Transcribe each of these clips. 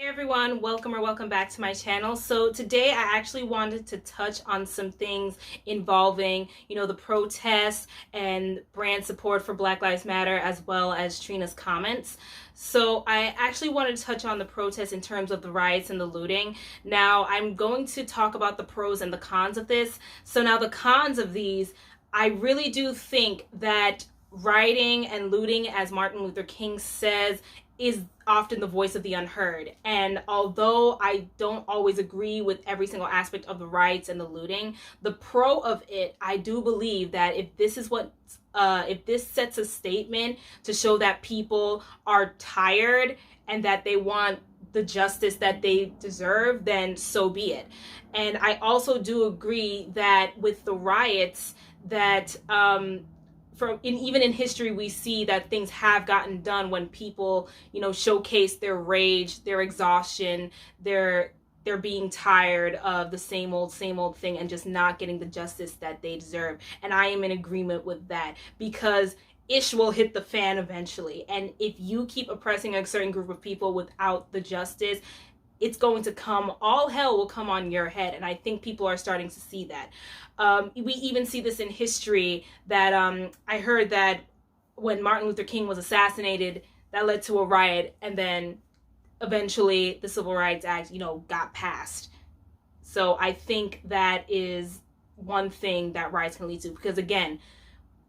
Hey everyone, welcome back to my channel. So today I actually wanted to touch on some things involving, the protests and brand support for Black Lives Matter, as well as Trina's comments. So I actually wanted to touch on the protests in terms of the riots and the looting. Now I'm going to talk about the pros and the cons of this. So now the cons of these, I really do think that rioting and looting, as Martin Luther King says, is often the voice of the unheard. And although I don't always agree with every single aspect of the riots and the looting, the pro of it, I do believe that if this sets a statement to show that people are tired and that they want the justice that they deserve, then so be it. And I also do agree that with the riots that even in history, we see that things have gotten done when people, showcase their rage, their exhaustion, their being tired of the same old thing and just not getting the justice that they deserve. And I am in agreement with that, because ish will hit the fan eventually. And if you keep oppressing a certain group of people without the justice, it's going to come, all hell will come on your head. And I think people are starting to see that. We even see this in history, that I heard that when Martin Luther King was assassinated, that led to a riot, and then eventually the Civil Rights Act, got passed. So I think that is one thing that riots can lead to, because again,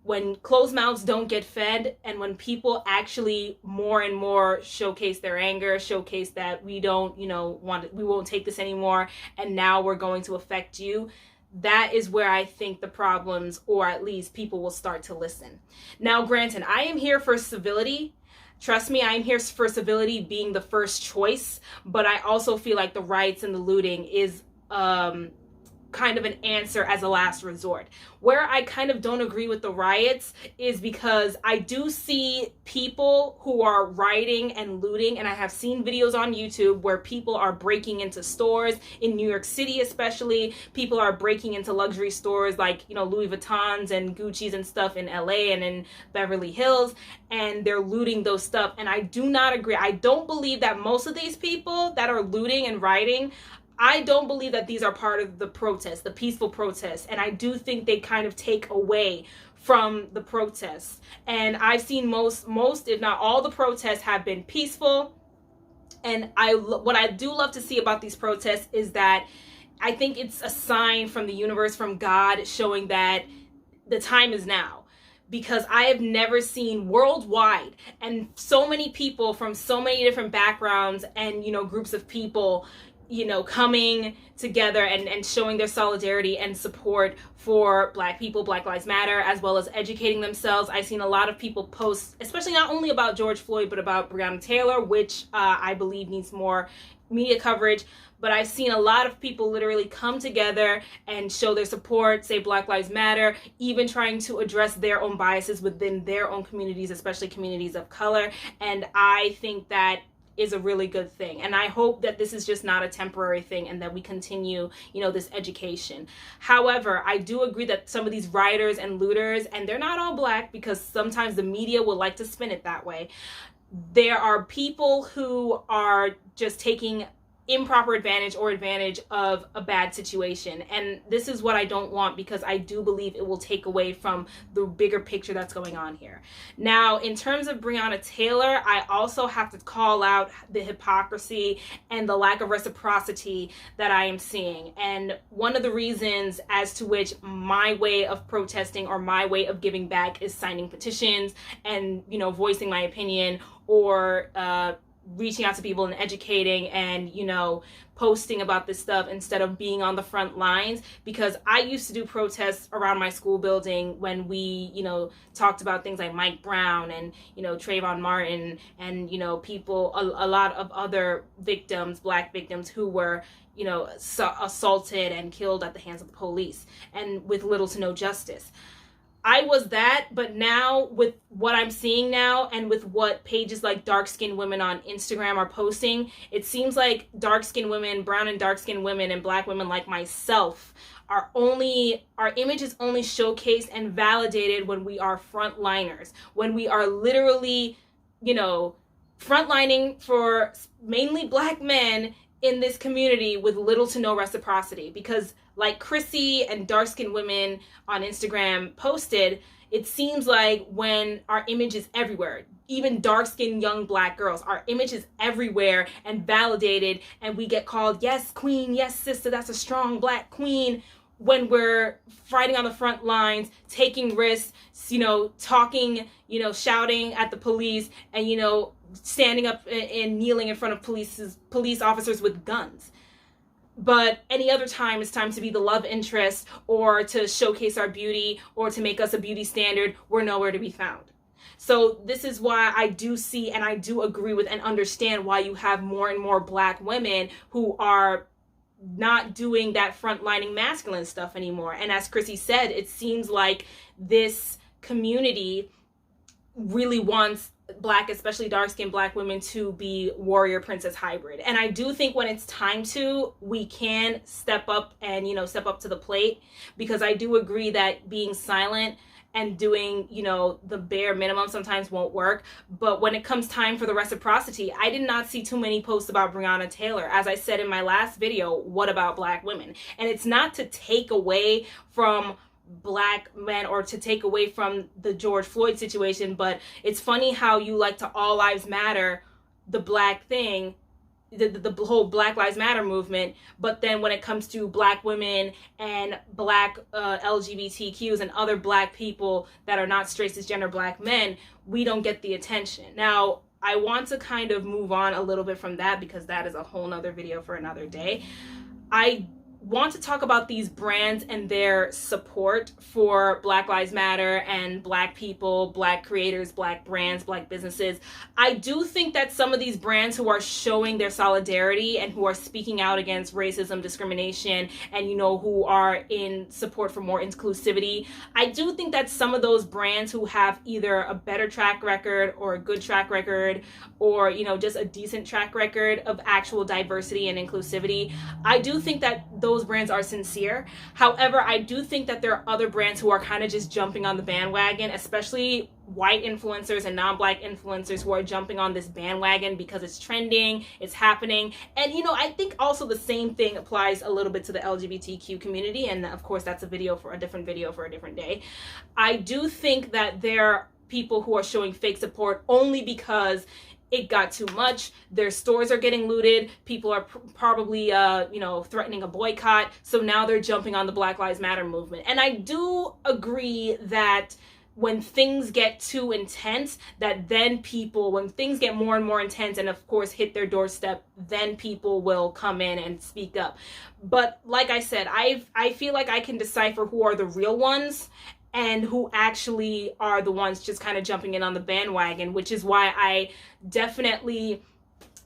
when closed mouths don't get fed, and when people actually more and more showcase their anger, showcase that we don't, we won't take this anymore, and now we're going to affect you, that is where I think the problems, or at least people, will start to listen. Now, granted, I am here for civility. Trust me, I am here for civility being the first choice, but I also feel like the riots and the looting is kind of an answer as a last resort. Where I kind of don't agree with the riots is because I do see people who are rioting and looting, and I have seen videos on YouTube where people are breaking into stores in New York City, especially. People are breaking into luxury stores like, Louis Vuittons and Gucci's and stuff in LA and in Beverly Hills, and they're looting those stuff. And I do not agree. I don't believe that most of these people that are looting and rioting, I don't believe that these are part of the protest, the peaceful protest. And I do think they kind of take away from the protests. And I've seen most, if not all, the protests have been peaceful. And what I do love to see about these protests is that I think it's a sign from the universe, from God, showing that the time is now. Because I have never seen worldwide, and so many people from so many different backgrounds and, groups of people, coming together and showing their solidarity and support for Black people, Black Lives Matter, as well as educating themselves. I've seen a lot of people post, especially not only about George Floyd, but about Breonna Taylor, which I believe needs more media coverage. But I've seen a lot of people literally come together and show their support, say Black Lives Matter, even trying to address their own biases within their own communities, especially communities of color. And I think that is a really good thing. And I hope that this is just not a temporary thing, and that we continue, this education. However, I do agree that some of these rioters and looters, and they're not all Black, because sometimes the media will like to spin it that way, there are people who are just taking improper advantage of a bad situation. And this is what I don't want, because I do believe it will take away from the bigger picture that's going on here. Now, in terms of Breonna Taylor, I also have to call out the hypocrisy and the lack of reciprocity that I am seeing. And one of the reasons as to which my way of protesting, or my way of giving back, is signing petitions and, voicing my opinion, or reaching out to people and educating and, posting about this stuff instead of being on the front lines. Because I used to do protests around my school building when we, talked about things like Mike Brown and, Trayvon Martin and, people, a lot of other victims, Black victims who were, assaulted and killed at the hands of the police, and with little to no justice. I was that, but now with what I'm seeing now, and with what pages like dark-skinned women on Instagram are posting, it seems like dark-skinned women, brown and dark-skinned women, and Black women like myself our image is only showcased and validated when we are frontliners, when we are literally, frontlining for mainly black men in this community with little to no reciprocity. Because like Chrissy and dark-skinned women on Instagram posted, it seems like when our image is everywhere, even dark-skinned young black girls, our image is everywhere and validated, and we get called, yes, queen, yes, sister, that's a strong black queen, when we're fighting on the front lines, taking risks, talking, shouting at the police, and, standing up and kneeling in front of police officers with guns. But any other time, it's time to be the love interest or to showcase our beauty or to make us a beauty standard. We're nowhere to be found. So this is why I do see and I do agree with and understand why you have more and more black women who are not doing that frontlining masculine stuff anymore. And as Chrissy said, it seems like this community really wants black, especially dark-skinned black women, to be warrior princess hybrid. And I do think when it's time to, we can step up and, step up to the plate, because I do agree that being silent and doing, the bare minimum sometimes won't work. But when it comes time for the reciprocity, I did not see too many posts about Breonna Taylor. As I said in my last video, what about black women? And it's not to take away from black men or to take away from the George Floyd situation, but it's funny how you like to all lives matter the black thing, the whole Black Lives Matter movement, but then when it comes to black women and black LGBTQs and other black people that are not straight cisgender black men, we don't get the attention. Now, I want to kind of move on a little bit from that, because that is a whole nother video for another day. I want to talk about these brands and their support for Black Lives Matter and black people, black creators, black brands, black businesses. I do think that some of these brands who are showing their solidarity and who are speaking out against racism, discrimination, and who are in support for more inclusivity, I do think that some of those brands who have either a better track record or a good track record or just a decent track record of actual diversity and inclusivity, I do think that those brands are sincere. However, I do think that there are other brands who are kind of just jumping on the bandwagon, especially white influencers and non-black influencers who are jumping on this bandwagon because it's trending, it's happening. And I think also the same thing applies a little bit to the LGBTQ community, and of course that's a different video for a different day. I do think that there are people who are showing fake support only because it got too much. Their stores are getting looted. People are probably, threatening a boycott. So now they're jumping on the Black Lives Matter movement. And I do agree that when things get too intense, that then when things get more and more intense and of course hit their doorstep, then people will come in and speak up. But like I said, I feel like I can decipher who are the real ones and who actually are the ones just kind of jumping in on the bandwagon, which is why I definitely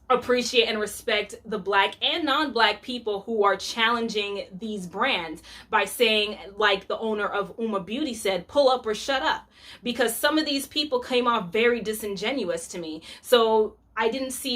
appreciate and respect the black and non-black people who are challenging these brands by saying, like the owner of Uma Beauty said, pull up or shut up. Because some of these people came off very disingenuous to me. So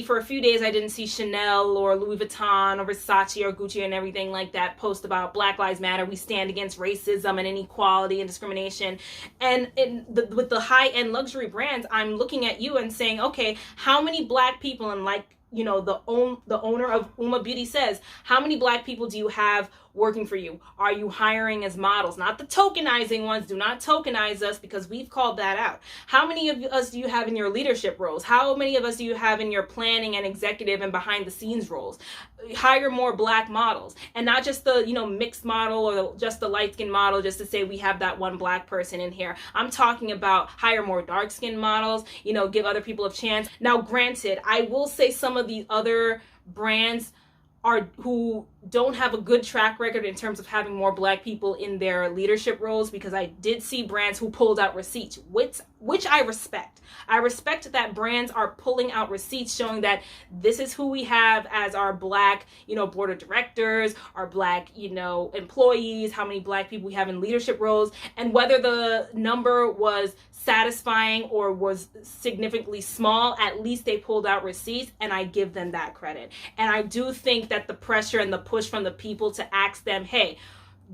for a few days, I didn't see Chanel or Louis Vuitton or Versace or Gucci and everything like that post about Black Lives Matter. We stand against racism and inequality and discrimination. And with the high-end luxury brands, I'm looking at you and saying, okay, how many black people, and like, the owner of Uma Beauty says, how many black people do you have working for you? Are you hiring as models? Not the tokenizing ones. Do not tokenize us, because we've called that out. How many of us do you have in your leadership roles? How many of us do you have in your planning and executive and behind the scenes roles? Hire more black models, and not just the mixed model or just the light skinned model just to say we have that one black person in here. I'm talking about hire more dark skinned models, give other people a chance. Now granted, I will say some of the other brands who don't have a good track record in terms of having more black people in their leadership roles, because I did see brands who pulled out receipts, which I respect. I respect that brands are pulling out receipts showing that this is who we have as our black, board of directors, our black, employees, how many black people we have in leadership roles, and whether the number was satisfying or was significantly small, at least they pulled out receipts, and I give them that credit. And I do think that the pressure and the push from the people to ask them, hey,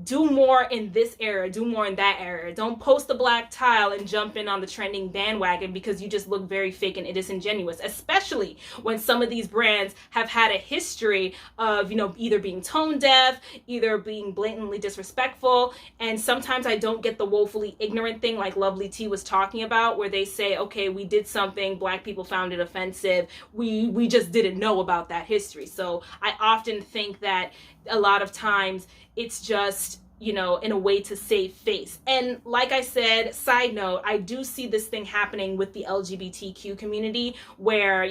do more in this area, do more in that area. Don't post a black tile and jump in on the trending bandwagon because you just look very fake and disingenuous, especially when some of these brands have had a history of, either being tone deaf, either being blatantly disrespectful. And sometimes I don't get the woefully ignorant thing like Lovely T was talking about, where they say, okay, we did something, black people found it offensive, we just didn't know about that history. So I often think that a lot of times it's just, in a way to save face. And like I said, side note, I do see this thing happening with the LGBTQ community where,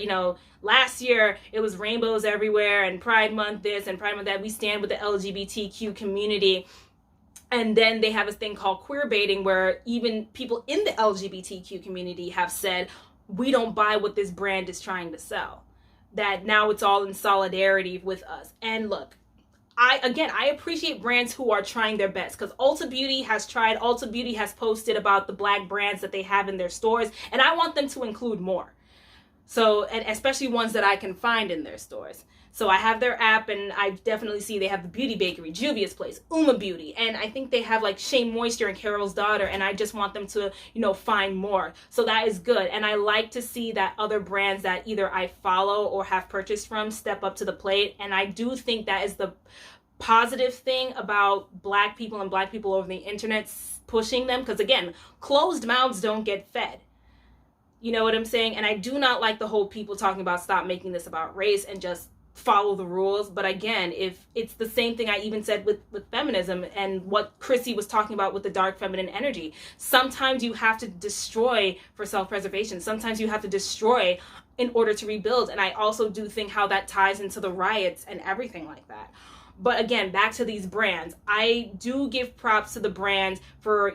last year it was rainbows everywhere and Pride Month this and Pride Month that. We stand with the LGBTQ community. And then they have this thing called queer baiting where even people in the LGBTQ community have said, we don't buy what this brand is trying to sell. That now it's all in solidarity with us. And look, I appreciate brands who are trying their best, because Ulta Beauty has tried. Ulta Beauty has posted about the black brands that they have in their stores, and I want them to include more. So, and especially ones that I can find in their stores. So I have their app, and I definitely see they have the Beauty Bakery, Juvia's Place, Uma Beauty, and I think they have like Shea Moisture and Carol's Daughter, and I just want them to, find more. So that is good. And I like to see that other brands that either I follow or have purchased from step up to the plate. And I do think that is the positive thing about black people and black people over the internet pushing them, because again, closed mouths don't get fed. You know what I'm saying? And I do not like the whole people talking about stop making this about race and just follow the rules. But again, if it's the same thing I even said with feminism and what Chrissy was talking about with the dark feminine energy, sometimes you have to destroy for self-preservation. Sometimes you have to destroy in order to rebuild. And I also do think how that ties into the riots and everything like that. But again, back to these brands, I do give props to the brands for,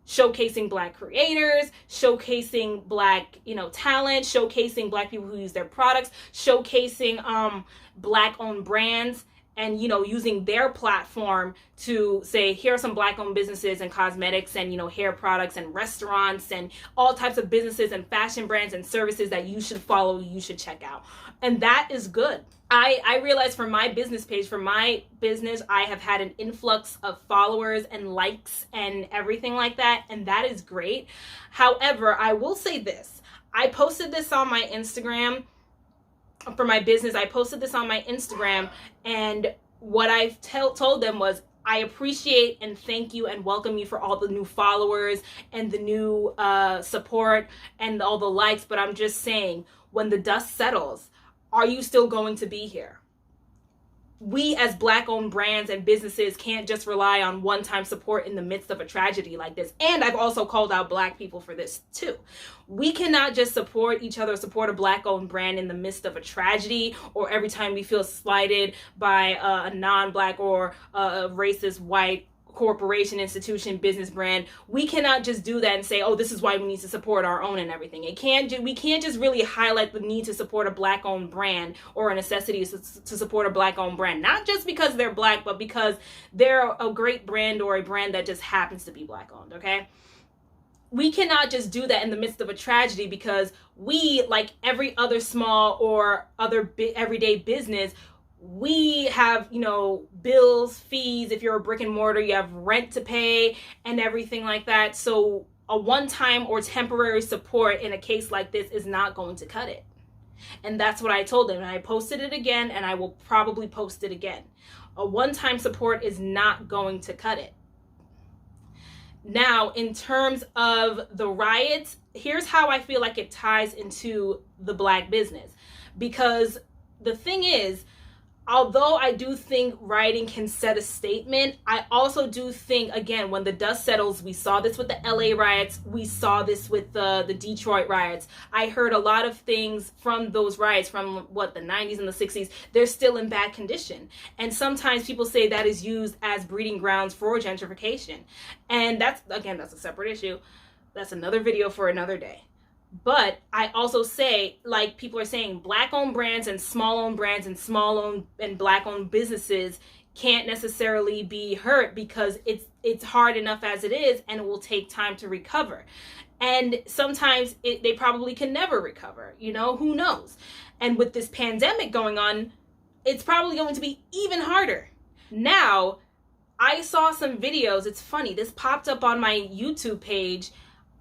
showcasing black creators, showcasing black, talent, showcasing black people who use their products, showcasing black owned brands, and, using their platform to say, here are some black owned businesses and cosmetics and, hair products and restaurants and all types of businesses and fashion brands and services that you should follow, you should check out. And that is good. I realized for my business page, for my business, I have had an influx of followers and likes and everything like that. And that is great. However, I will say this. I posted this on my Instagram for my business. I posted this on my Instagram. And what I told them was, I appreciate and thank you and welcome you for all the new followers and the new support and all the likes. But I'm just saying, when the dust settles, are you still going to be here? We as black-owned brands and businesses can't just rely on one-time support in the midst of a tragedy like this. And I've also called out black people for this too. We cannot just support each other, support a black-owned brand in the midst of a tragedy, or every time we feel slighted by a non-black or a racist white corporation, institution, business brand. We cannot just do that and say, oh, this is why we need to support our own and everything. We can't just really highlight the need to support a black owned brand or a necessity to support a black owned brand, not just because they're black, but because they're a great brand or a brand that just happens to be black owned. Okay. We cannot just do that in the midst of a tragedy, because we, like every other small or other everyday business, we have, bills, fees. If you're a brick and mortar, you have rent to pay and everything like that. So a one-time or temporary support in a case like this is not going to cut it. And that's what I told them. And I posted it again, and I will probably post it again. A one-time support is not going to cut it. Now, in terms of the riots, here's how I feel like it ties into the black business. Because the thing is, although I do think rioting can set a statement, I also do think, again, when the dust settles, we saw this with the LA riots, we saw this with the Detroit riots. I heard a lot of things from those riots from the 90s and the 60s. They're still in bad condition. And sometimes people say that is used as breeding grounds for gentrification. And that's a separate issue. That's another video for another day. But I also say, like people are saying, black-owned brands and small-owned brands and small-owned and black-owned businesses can't necessarily be hurt because it's hard enough as it is, and it will take time to recover. And sometimes they probably can never recover, who knows? And with this pandemic going on, it's probably going to be even harder. Now, I saw some videos. It's funny. This popped up on my YouTube page,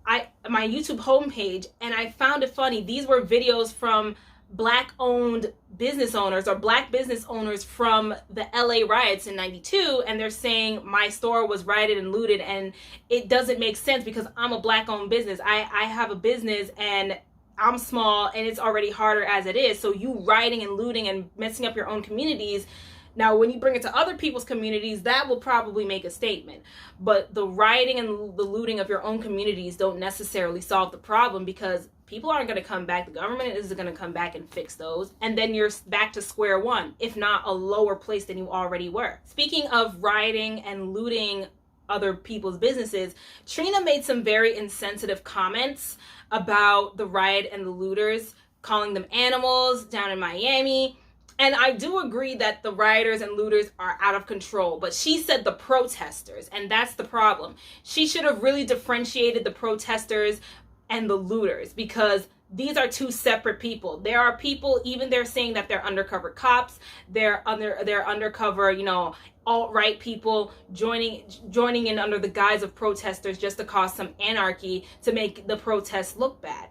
my YouTube homepage, and I found it funny. These were videos from Black-owned business owners or Black business owners from the LA riots in '92, and they're saying my store was rioted and looted, and it doesn't make sense because I'm a Black-owned business. I have a business and I'm small, and it's already harder as it is. So you rioting and looting and messing up your own communities. Now, when you bring it to other people's communities, that will probably make a statement. But the rioting and the looting of your own communities don't necessarily solve the problem, because people aren't going to come back. The government isn't going to come back and fix those. And then you're back to square one, if not a lower place than you already were. Speaking of rioting and looting other people's businesses, Trina made some very insensitive comments about the riot and the looters, calling them animals down in Miami. And I do agree that the rioters and looters are out of control, but she said the protesters, and that's the problem. She should have really differentiated the protesters and the looters, because these are two separate people. There are people, even they're saying that they're undercover cops, they're undercover, you know, alt-right people joining in under the guise of protesters just to cause some anarchy to make the protests look bad.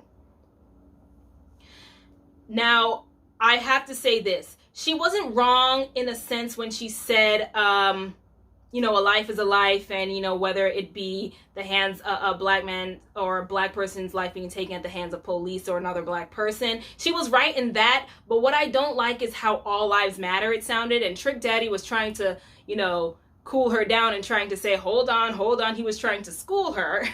Now, I have to say this. She wasn't wrong in a sense when she said, you know, a life is a life, and, you know, whether it be the hands a black man or a black person's life being taken at the hands of police or another black person. She was right in that, but what I don't like is how all lives matter it sounded, and Trick Daddy was trying to, you know, cool her down and trying to say, hold on. He was trying to school her.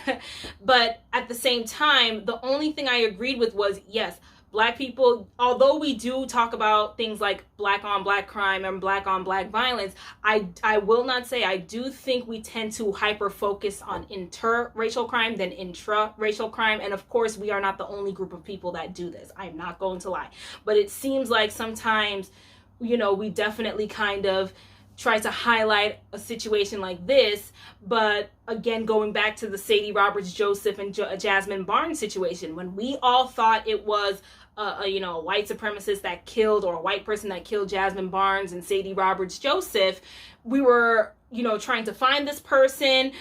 But at the same time, the only thing I agreed with was, yes, Black people, although we do talk about things like Black on Black crime and Black on Black violence, I will not say, I do think we tend to hyper focus on interracial crime than intra-racial crime. And of course, we are not the only group of people that do this. I'm not going to lie. But it seems like sometimes, you know, we definitely kind of try to highlight a situation like this. But again, going back to the Sadie Roberts Joseph and Jasmine Barnes situation, when we all thought it was a white supremacist that killed, or a white person that killed Jasmine Barnes and Sadie Roberts Joseph, we were, you know, trying to find this person.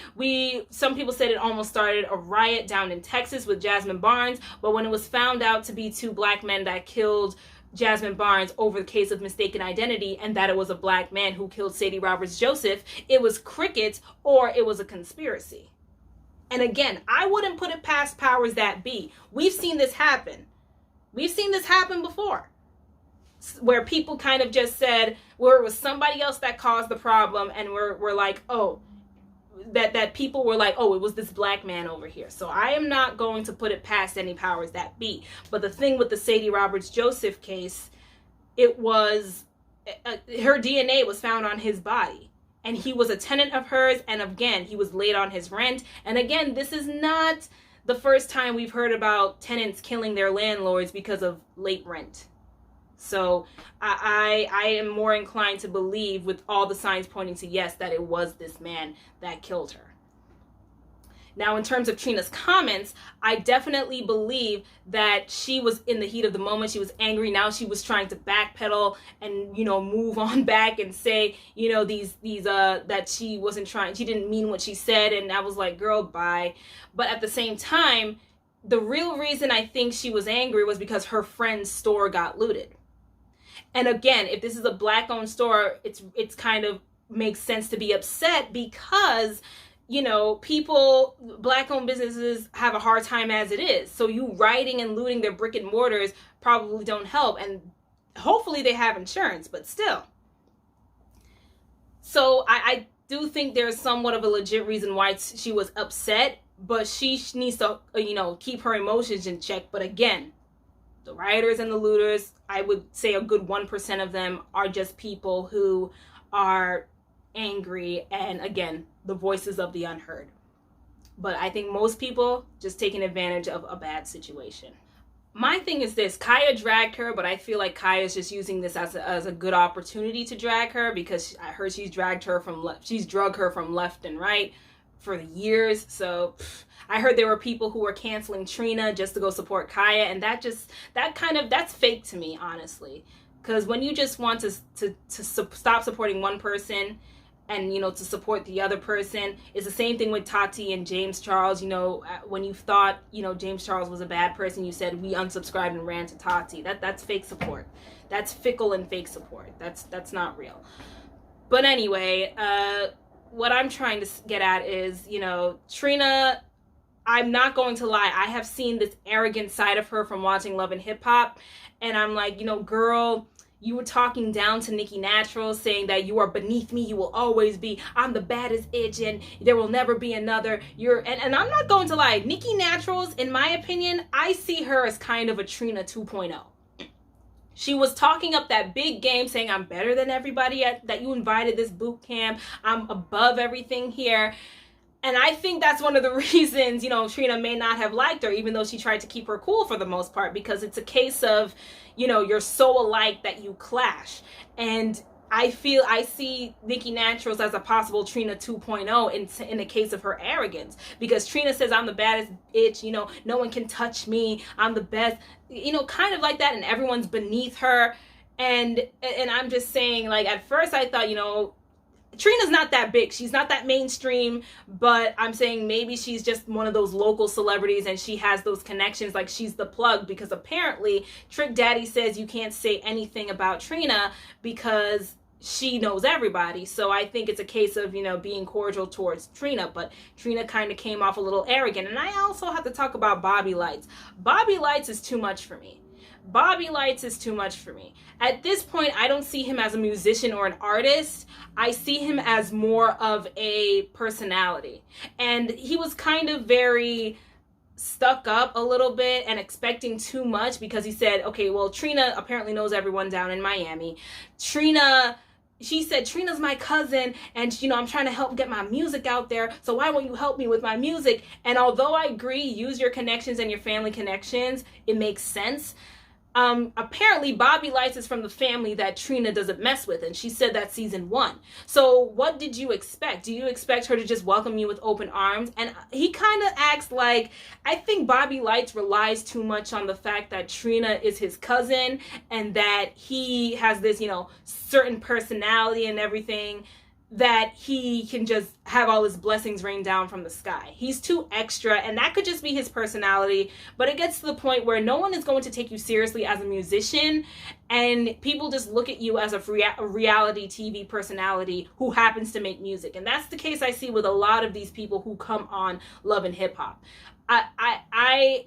Some people said it almost started a riot down in Texas with Jasmine Barnes, but when it was found out to be two black men that killed Jasmine Barnes over the case of mistaken identity, and that it was a black man who killed Sadie Roberts Joseph, it was crickets, or it was a conspiracy. And again, I wouldn't put it past powers that be. We've seen this happen. We've seen this happen before, where people kind of just said, where it was somebody else that caused the problem, and we're like, oh, that people were like, oh, it was this black man over here. So I am not going to put it past any powers that be. But the thing with the Sadie Roberts Joseph case, it was, her DNA was found on his body. And he was a tenant of hers. And again, he was late on his rent. And again, this is not the first time we've heard about tenants killing their landlords because of late rent. So I am more inclined to believe, with all the signs pointing to yes, that it was this man that killed her. Now, in terms of Trina's comments, I definitely believe that she was in the heat of the moment. She was angry. Now she was trying to backpedal and, you know, move on back and say, you know, that she wasn't trying, she didn't mean what she said. And I was like, girl, bye. But at the same time, the real reason I think she was angry was because her friend's store got looted. And again, if this is a black-owned store, it's kind of makes sense to be upset, because, you know, black-owned businesses have a hard time as it is. So you rioting and looting their brick and mortars probably don't help. And hopefully they have insurance, but still. So I do think there's somewhat of a legit reason why she was upset, but she needs to, you know, keep her emotions in check. But again, the rioters and the looters, I would say a good 1% of them are just people who are angry, and again, the voices of the unheard. But I think most people just taking advantage of a bad situation. My thing is this: Kaya dragged her, but I feel like Kaya's just using this as a good opportunity to drag her, because I heard she's drugged her from left and right for years. So I heard there were people who were canceling Trina just to go support Kaya, and that's fake to me, honestly. Because when you just want to stop supporting one person, and, you know, to support the other person. It's the same thing with Tati and James Charles. You know, when you thought, you know, James Charles was a bad person, you said we unsubscribed and ran to Tati. That's fake support. That's fickle and fake support. That's not real. But anyway, what I'm trying to get at is, you know, Trina, I'm not going to lie, I have seen this arrogant side of her from watching Love and Hip Hop, and I'm like, you know, girl, you were talking down to Nicki Natural, saying that you are beneath me, you will always be, I'm the baddest itch, and there will never be another. And I'm not going to lie, Nicki Naturals, in my opinion, I see her as kind of a Trina 2.0. She was talking up that big game, saying I'm better than everybody that you invited this boot camp. I'm above everything here. And I think that's one of the reasons, you know, Trina may not have liked her, even though she tried to keep her cool for the most part, because it's a case of, you know, you're so alike that you clash. And I see Nicki Naturals as a possible Trina 2.0 in the case of her arrogance, because Trina says I'm the baddest bitch, you know, no one can touch me, I'm the best, you know, kind of like that, and everyone's beneath her. And I'm just saying, like, at first I thought, you know, Trina's not that big, she's not that mainstream, but I'm saying maybe she's just one of those local celebrities and she has those connections, like she's the plug, because apparently Trick Daddy says you can't say anything about Trina because she knows everybody. So I think it's a case of, you know, being cordial towards Trina, but Trina kind of came off a little arrogant. And I also have to talk about Bobby Lights. Bobby Lights is too much for me. Bobby Lights is too much for me. At this point, I don't see him as a musician or an artist. I see him as more of a personality. And he was kind of very stuck up a little bit and expecting too much, because he said, okay, well, Trina apparently knows everyone down in Miami. She said, Trina's my cousin, and, you know, I'm trying to help get my music out there, so why won't you help me with my music? And although I agree, use your connections and your family connections, it makes sense. Apparently Bobby Lights is from the family that Trina doesn't mess with, and she said that season 1. So what did you expect? Do you expect her to just welcome you with open arms? And he kind of acts like, I think Bobby Lights relies too much on the fact that Trina is his cousin and that he has this, you know, certain personality and everything, that he can just have all his blessings rain down from the sky. He's too extra, and that could just be his personality, but it gets to the point where no one is going to take you seriously as a musician, and people just look at you as a reality TV personality who happens to make music. And that's the case I see with a lot of these people who come on Love and Hip Hop.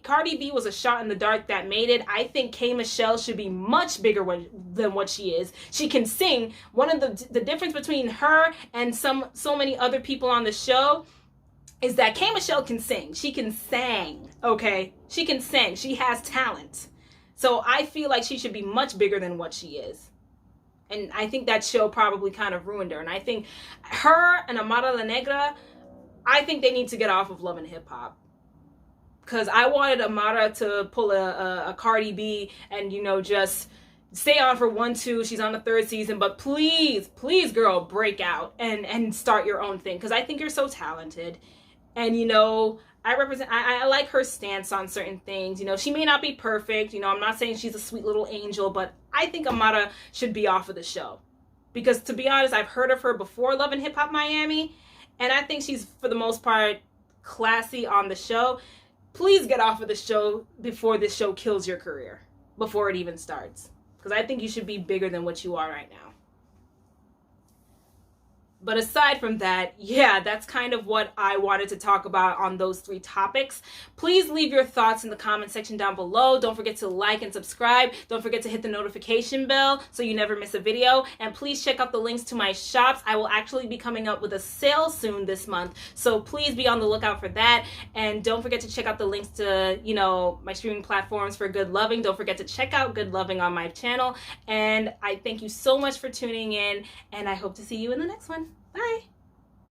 Cardi B was a shot in the dark that made it. I think K. Michelle should be much bigger than what she is. She can sing. One of the difference between her and so many other people on the show is that K. Michelle can sing. She can sing, okay? She can sing. She has talent. So I feel like she should be much bigger than what she is. And I think that show probably kind of ruined her. And I think her and Amara La Negra, I think they need to get off of Love and Hip Hop. Because I wanted Amara to pull a Cardi B and, you know, just stay on for 1, 2. She's on the 3rd season. But please, please, girl, break out and start your own thing. Because I think you're so talented. And, you know, I like her stance on certain things. You know, she may not be perfect. You know, I'm not saying she's a sweet little angel. But I think Amara should be off of the show. Because, to be honest, I've heard of her before Love and Hip Hop Miami. And I think she's, for the most part, classy on the show. Please get off of the show before this show kills your career, before it even starts. Because I think you should be bigger than what you are right now. But aside from that, yeah, that's kind of what I wanted to talk about on those 3 topics. Please leave your thoughts in the comment section down below. Don't forget to like and subscribe. Don't forget to hit the notification bell so you never miss a video. And please check out the links to my shops. I will actually be coming up with a sale soon this month. So please be on the lookout for that. And don't forget to check out the links to, you know, my streaming platforms for Good Loving. Don't forget to check out Good Loving on my channel. And I thank you so much for tuning in. And I hope to see you in the next one. Bye.